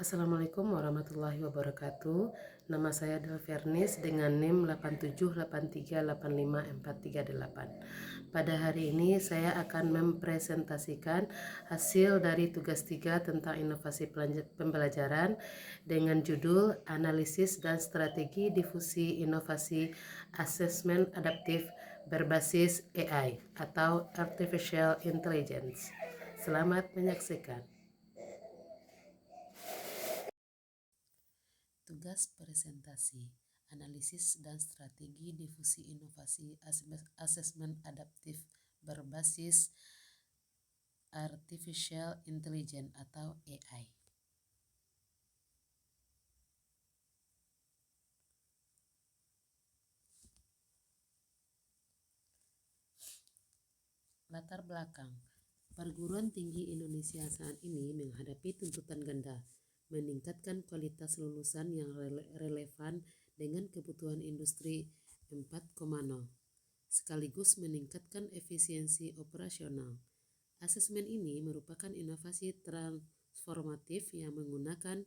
Assalamualaikum warahmatullahi wabarakatuh. Nama saya Delvernis dengan NIM 8783854338. Pada hari ini saya akan mempresentasikan hasil dari tugas 3 tentang inovasi pembelajaran dengan judul Analisis dan Strategi Difusi Inovasi Asesmen Adaptif Berbasis AI atau Artificial Intelligence. Selamat menyaksikan. Tugas presentasi, analisis dan strategi difusi inovasi asesmen adaptif berbasis Artificial Intelligence atau AI. Latar belakang, perguruan tinggi Indonesia saat ini menghadapi tuntutan ganda, meningkatkan kualitas lulusan yang relevan dengan kebutuhan industri 4.0, sekaligus meningkatkan efisiensi operasional. Asesmen ini merupakan inovasi transformatif yang menggunakan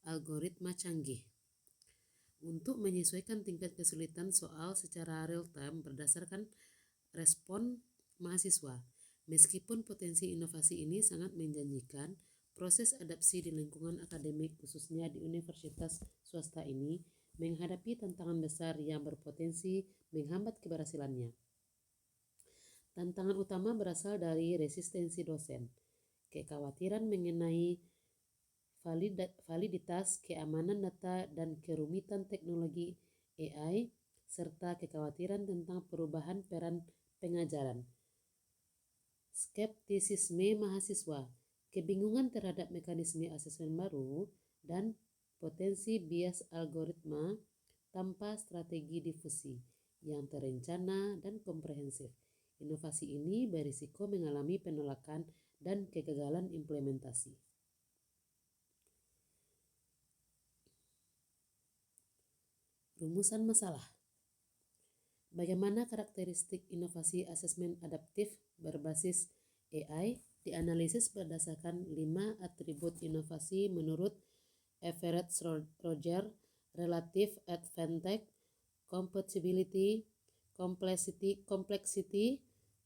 algoritma canggih untuk menyesuaikan tingkat kesulitan soal secara real-time berdasarkan respon mahasiswa. Meskipun potensi inovasi ini sangat menjanjikan, proses adaptasi di lingkungan akademik khususnya di universitas swasta ini menghadapi tantangan besar yang berpotensi menghambat keberhasilannya. Tantangan utama berasal dari resistensi dosen, kekhawatiran mengenai validitas, keamanan data, dan kerumitan teknologi AI, serta kekhawatiran tentang perubahan peran pengajaran. Skeptisisme mahasiswa, kebingungan terhadap mekanisme asesmen baru, dan potensi bias algoritma tanpa strategi difusi yang terencana dan komprehensif. Inovasi ini berisiko mengalami penolakan dan kegagalan implementasi. Rumusan masalah. Bagaimana karakteristik inovasi asesmen adaptif berbasis AI dianalisis berdasarkan 5 atribut inovasi menurut Everett Roger: relative advantage, compatibility, complexity,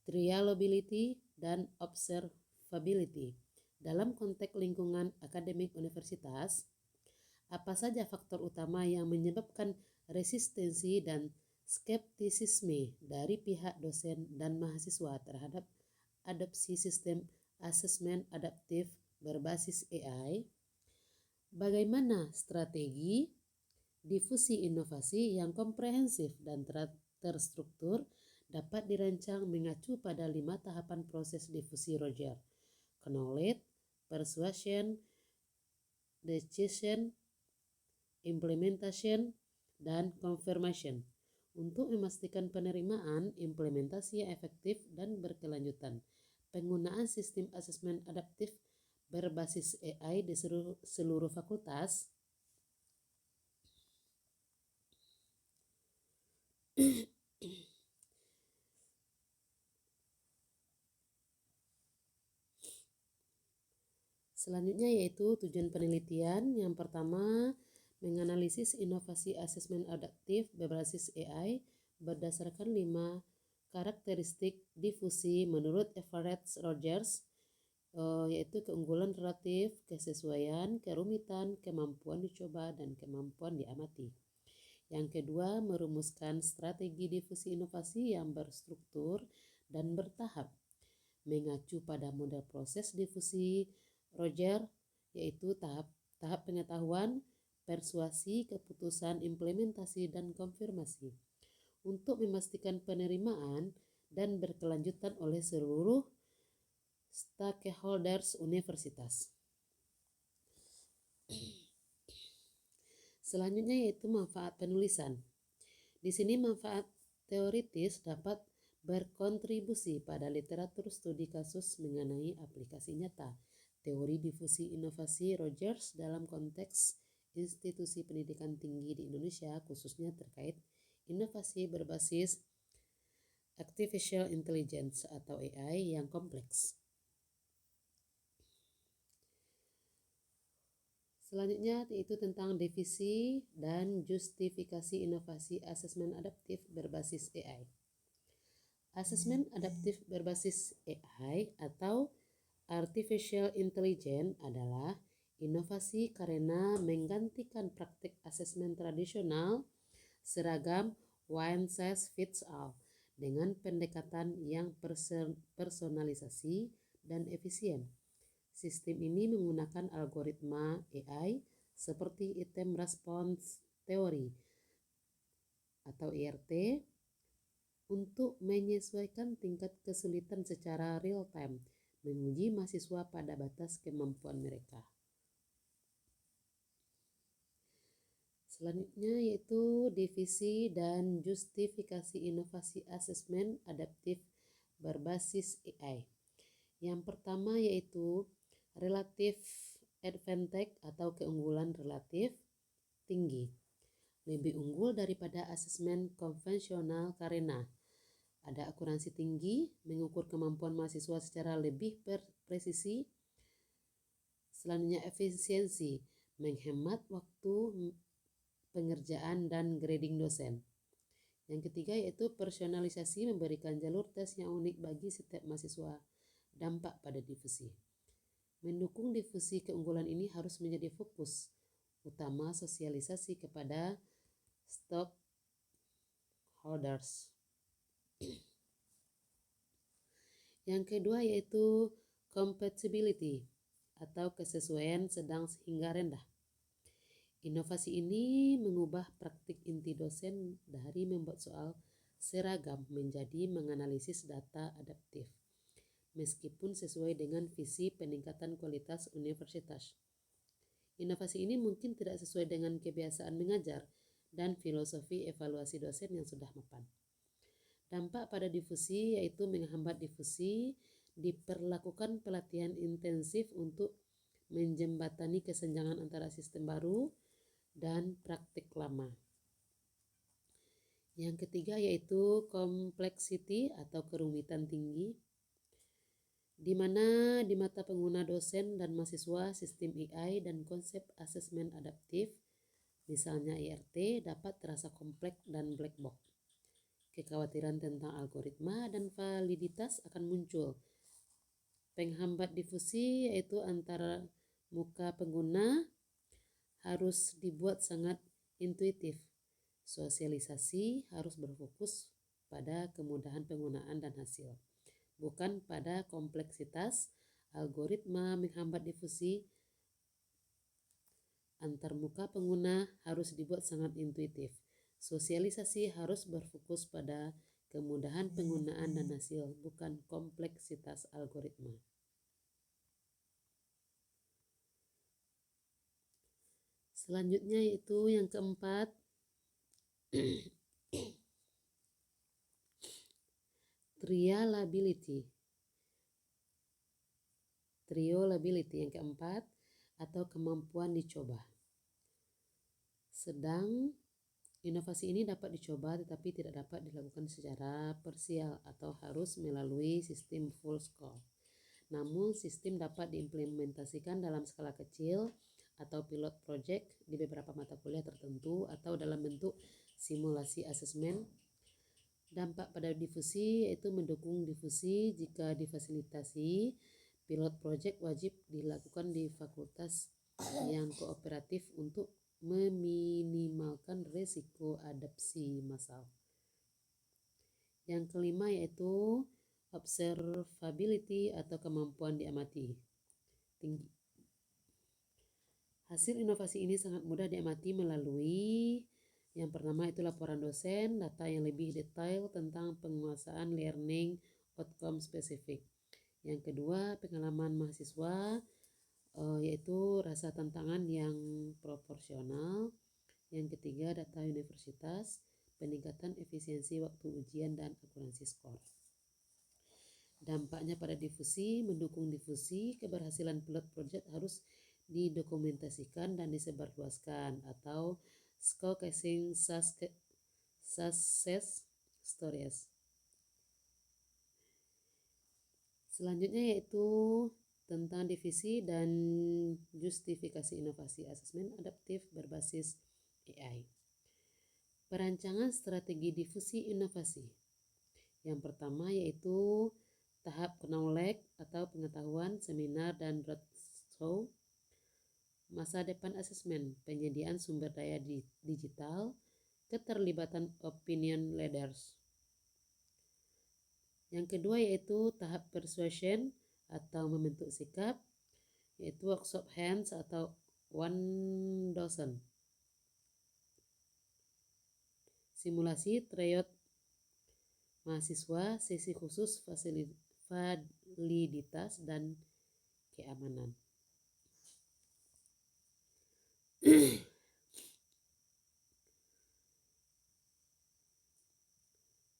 reliability, dan observability. Dalam konteks lingkungan akademik universitas, apa saja faktor utama yang menyebabkan resistensi dan skeptisisme dari pihak dosen dan mahasiswa terhadap adopsi sistem asesmen adaptif berbasis AI? Bagaimana strategi difusi inovasi yang komprehensif dan terstruktur dapat dirancang mengacu pada 5 tahapan proses difusi Roger: knowledge, persuasion, decision, implementation, dan confirmation, untuk memastikan penerimaan implementasi yang efektif dan berkelanjutan. Penggunaan sistem asesmen adaptif berbasis AI di seluruh fakultas Selanjutnya yaitu tujuan penelitian. Yang pertama, menganalisis inovasi asesmen adaptif berbasis AI berdasarkan 5 karakteristik difusi menurut Everett Rogers, yaitu keunggulan relatif, kesesuaian, kerumitan, kemampuan dicoba, dan kemampuan diamati. Yang kedua, merumuskan strategi difusi inovasi yang berstruktur dan bertahap, mengacu pada model proses difusi Roger, yaitu tahap pengetahuan, persuasi, keputusan, implementasi, dan konfirmasi, untuk memastikan penerimaan dan berkelanjutan oleh seluruh stakeholders universitas. Selanjutnya yaitu manfaat penulisan. Di sini manfaat teoritis dapat berkontribusi pada literatur studi kasus mengenai aplikasi nyata teori difusi inovasi Rogers dalam konteks institusi pendidikan tinggi di Indonesia, khususnya terkait inovasi berbasis Artificial Intelligence atau AI yang kompleks. Selanjutnya yaitu tentang definisi dan justifikasi inovasi asesmen adaptif berbasis AI. Asesmen adaptif berbasis AI atau Artificial Intelligence adalah inovasi karena menggantikan praktik asesmen tradisional seragam one size fits all dengan pendekatan yang personalisasi dan efisien. Sistem ini menggunakan algoritma AI seperti Item Response Theory atau IRT untuk menyesuaikan tingkat kesulitan secara real time, menguji mahasiswa pada batas kemampuan mereka. Selanjutnya yaitu definisi dan justifikasi inovasi asesmen adaptif berbasis AI. Yang pertama yaitu relative advantage atau keunggulan relatif tinggi. Lebih unggul daripada asesmen konvensional karena ada akurasi tinggi, mengukur kemampuan mahasiswa secara lebih presisi. Selanjutnya efisiensi, menghemat waktu pengerjaan dan grading dosen. Yang ketiga yaitu personalisasi, memberikan jalur tes yang unik bagi setiap mahasiswa. Dampak pada difusi. Mendukung difusi, keunggulan ini harus menjadi fokus utama sosialisasi kepada stakeholders. Yang kedua yaitu compatibility atau kesesuaian sedang hingga rendah. Inovasi ini mengubah praktik inti dosen dari membuat soal seragam menjadi menganalisis data adaptif, meskipun sesuai dengan visi peningkatan kualitas universitas. Inovasi ini mungkin tidak sesuai dengan kebiasaan mengajar dan filosofi evaluasi dosen yang sudah mapan. Dampak pada difusi yaitu menghambat difusi, diperlakukan pelatihan intensif untuk menjembatani kesenjangan antara sistem baru dan praktik lama. Yang ketiga yaitu complexity atau kerumitan tinggi, di mana di mata pengguna dosen dan mahasiswa sistem AI dan konsep asesmen adaptif, misalnya IRT, dapat terasa kompleks dan black box. Kekhawatiran tentang algoritma dan validitas akan muncul. Penghambat difusi yaitu antara muka pengguna harus dibuat sangat intuitif. Sosialisasi harus berfokus pada kemudahan penggunaan dan hasil, bukan pada kompleksitas. Algoritma menghambat difusi antar muka pengguna harus dibuat sangat intuitif. Sosialisasi harus berfokus pada kemudahan penggunaan dan hasil, bukan kompleksitas algoritma. Selanjutnya yaitu yang keempat, trialability yang keempat atau kemampuan dicoba. Sedang inovasi ini dapat dicoba tetapi tidak dapat dilakukan secara parsial atau harus melalui sistem full scope. Namun sistem dapat diimplementasikan dalam skala kecil atau pilot project di beberapa mata kuliah tertentu atau dalam bentuk simulasi asesmen. Dampak pada difusi yaitu mendukung difusi jika difasilitasi. Pilot project wajib dilakukan di fakultas yang kooperatif untuk meminimalkan risiko adaptasi massal. Yang kelima yaitu observability atau kemampuan diamati tinggi. Hasil inovasi ini sangat mudah diamati melalui yang pertama itu laporan dosen, data yang lebih detail tentang penguasaan learning outcome spesifik. Yang kedua, pengalaman mahasiswa, yaitu rasa tantangan yang proporsional. Yang ketiga, data universitas, peningkatan efisiensi waktu ujian dan akurasi skor. Dampaknya pada difusi, mendukung difusi, keberhasilan pilot project harus didokumentasikan dan disebarluaskan atau showcasing success stories. Selanjutnya yaitu tentang divisi dan justifikasi inovasi asesmen adaptif berbasis AI. Perancangan strategi difusi inovasi. Yang pertama yaitu tahap knowledge atau pengetahuan, seminar dan roadshow. Masa depan asesmen, penyediaan sumber daya digital, keterlibatan opinion leaders. Yang kedua yaitu tahap persuasion atau membentuk sikap, yaitu workshop hands atau one dozen. Simulasi tryout mahasiswa, sesi khusus validitas dan keamanan.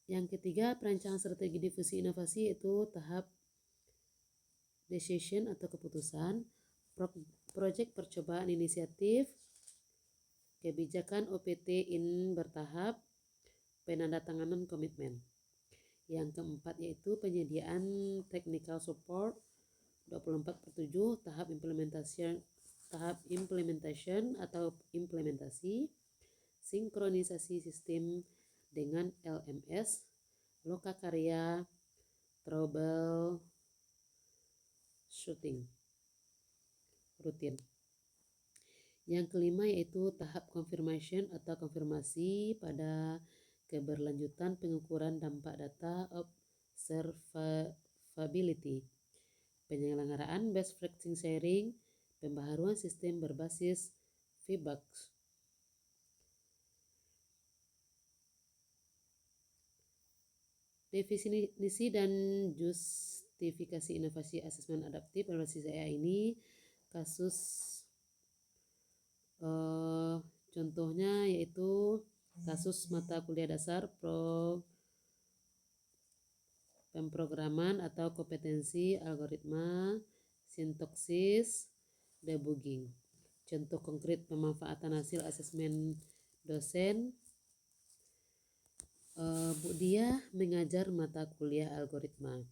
Yang ketiga, perancangan strategi difusi inovasi yaitu tahap decision atau keputusan, proyek percobaan inisiatif, kebijakan OPT in bertahap, penandatanganan komitmen. Yang keempat yaitu penyediaan technical support 24/7, tahap implementation atau implementasi, sinkronisasi sistem dengan LMS, lokakarya, troubleshooting rutin. Yang kelima yaitu tahap confirmation atau konfirmasi pada keberlanjutan pengukuran dampak data observability, penyelenggaraan best practice sharing, pembaharuan sistem berbasis feedback. Definisi dan justifikasi inovasi asesmen adaptif berbasis AI ini kasus contohnya yaitu kasus mata kuliah dasar pemrograman atau kompetensi algoritma, sintaksis, debugging. Contoh konkret pemanfaatan hasil asesmen dosen. Bu Dia mengajar mata kuliah algoritma.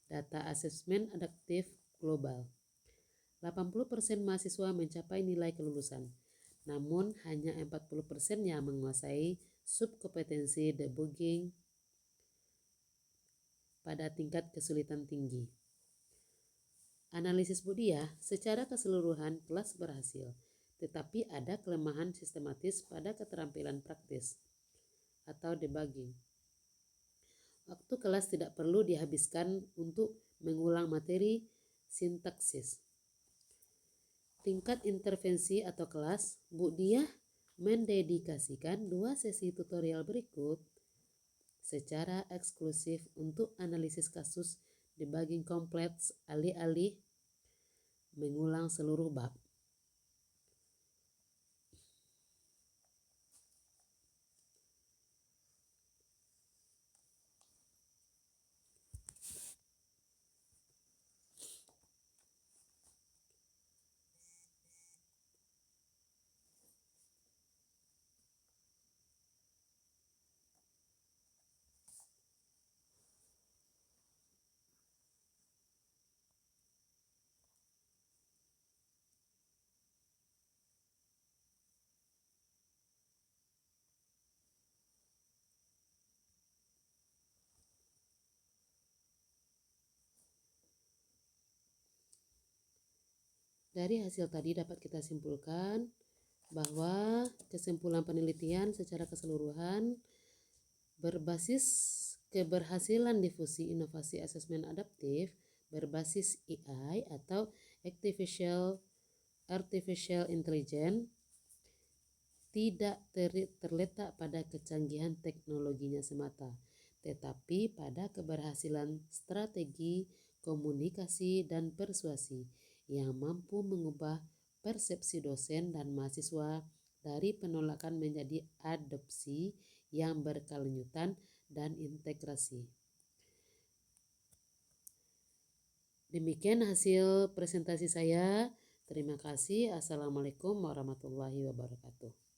Data asesmen adaptif global. 80% mahasiswa mencapai nilai kelulusan, namun hanya 40% yang menguasai subkompetensi debugging pada tingkat kesulitan tinggi. Analisis Bu Dia, secara keseluruhan kelas berhasil, tetapi ada kelemahan sistematis pada keterampilan praktis atau debugging. Waktu kelas tidak perlu dihabiskan untuk mengulang materi sintaksis. Tingkat intervensi atau kelas, Bu Dia mendedikasikan 2 sesi tutorial berikut secara eksklusif untuk analisis kasus debugging kompleks alih-alih mengulang seluruh bab. Dari hasil tadi dapat kita simpulkan bahwa kesimpulan penelitian secara keseluruhan berbasis keberhasilan difusi inovasi asesmen adaptif berbasis AI atau artificial intelligence tidak terletak pada kecanggihan teknologinya semata, tetapi pada keberhasilan strategi komunikasi dan persuasi yang mampu mengubah persepsi dosen dan mahasiswa dari penolakan menjadi adopsi yang berkelanjutan dan integrasi. Demikian hasil presentasi saya. Terima kasih. Assalamualaikum warahmatullahi wabarakatuh.